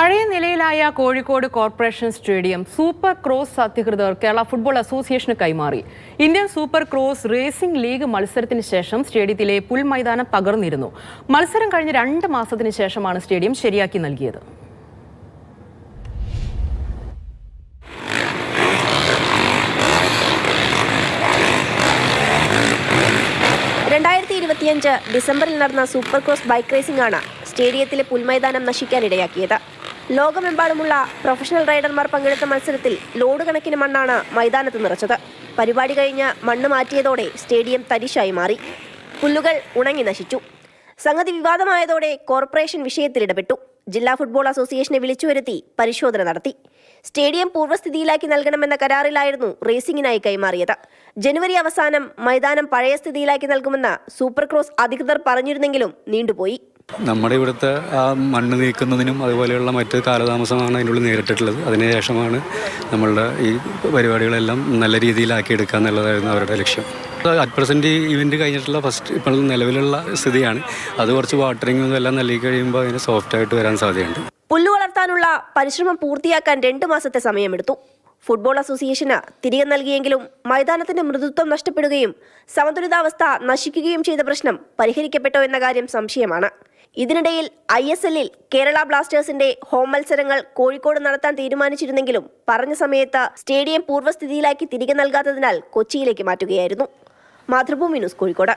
പഴയ നിലയിലായ Kozhikode corporation stadium super cross അധികൃതർ കേരള ഫുട്ബോൾ അസോസിയേഷന് കൈമാറി. Indian super cross racing league മത്സരത്തിന് ശേഷം സ്റ്റേഡിയത്തിലെ പുൽമൈതാനം തകർന്നിരുന്നു. മത്സരം കഴിഞ്ഞ് 2 മാസത്തിന് ശേഷമാണ് സ്റ്റേഡിയം ശരിയാക്കി നൽകിയത്. ഡിസംബറിൽ നടന്ന സൂപ്പർ ക്രോസ് ബൈക്ക് റേസിംഗ് ആണ് സ്റ്റേഡിയത്തിലെ പുൽമൈതാനം നശിക്കാനിടയാക്കിയത്. ലോകമെമ്പാടുമുള്ള പ്രൊഫഷണൽ റൈഡർമാർ പങ്കെടുത്ത മത്സരത്തിൽ ലോഡ് കണക്കിന് മണ്ണാണ് മൈതാനത്ത് നിറച്ചത്. പരിപാടി കഴിഞ്ഞ് മണ്ണ് മാറ്റിയതോടെ സ്റ്റേഡിയം തരിശായി മാറി. പുല്ലുകൾ ഉണങ്ങി നശിച്ചു. സംഗതി വിവാദമായതോടെ കോർപ്പറേഷൻ വിഷയത്തിൽ ഇടപെട്ടു. ജില്ലാ ഫുട്ബോൾ അസോസിയേഷനെ വിളിച്ചുവരുത്തി പരിശോധന നടത്തി. സ്റ്റേഡിയം പൂർവ്വസ്ഥിതിയിലാക്കി നൽകണമെന്ന കരാറിലായിരുന്നു റേസിംഗിനായി കൈമാറിയത്. ജനുവരി അവസാനം മൈതാനം പഴയ സ്ഥിതിയിലാക്കി നൽകുമെന്ന് സൂപ്പർ ക്രോസ് അധികൃതർ പറഞ്ഞിരുന്നെങ്കിലും നീണ്ടുപോയി. നമ്മുടെ ഇവിടുത്തെ ആ മണ്ണ് നീക്കുന്നതിനും അതുപോലെയുള്ള മറ്റ് കാലതാമസമാണ് അതിനുള്ളിൽ നേരിട്ടിട്ടുള്ളത്. അതിനുശേഷമാണ് നമ്മളുടെ ഈ പരിപാടികളെല്ലാം നല്ല രീതിയിലാക്കി എടുക്കുക എന്നുള്ളതായിരുന്നു അവരുടെ ലക്ഷ്യം. അറ്റ് പ്രസൻറ്റ് ഈ ഇവൻറ്റ് കഴിഞ്ഞിട്ടുള്ള ഇപ്പോൾ നിലവിലുള്ള സ്ഥിതിയാണ്. അത് കുറച്ച് വാട്ടറിങ്ങും എല്ലാം നൽകി കഴിയുമ്പോൾ അതിന് സോഫ്റ്റായിട്ട് വരാൻ സാധ്യതയുണ്ട്. പുല്ല് വളർത്താനുള്ള പരിശ്രമം പൂർത്തിയാക്കാൻ 2 മാസത്തെ സമയമെടുത്തു. ഫുട്ബോൾ അസോസിയേഷന് തിരികെ നൽകിയെങ്കിലും മൈതാനത്തിന്റെ മൃദുത്വം നഷ്ടപ്പെടുകയും സമതുലിതാവസ്ഥ നശിക്കുകയും ചെയ്ത പ്രശ്നം പരിഹരിക്കപ്പെട്ടോ എന്ന കാര്യം സംശയമാണ്. ഇതിനിടയിൽ ISL-ൽ കേരള ബ്ലാസ്റ്റേഴ്സിന്റെ ഹോം മത്സരങ്ങൾ കോഴിക്കോട് നടത്താൻ തീരുമാനിച്ചിരുന്നെങ്കിലും പറഞ്ഞ സമയത്ത് സ്റ്റേഡിയം പൂർവ്വസ്ഥിതിയിലാക്കി തിരികെ നൽകാത്തതിനാൽ കൊച്ചിയിലേക്ക് മാറ്റുകയായിരുന്നു. മാതൃഭൂമി ന്യൂസ്, കോഴിക്കോട്.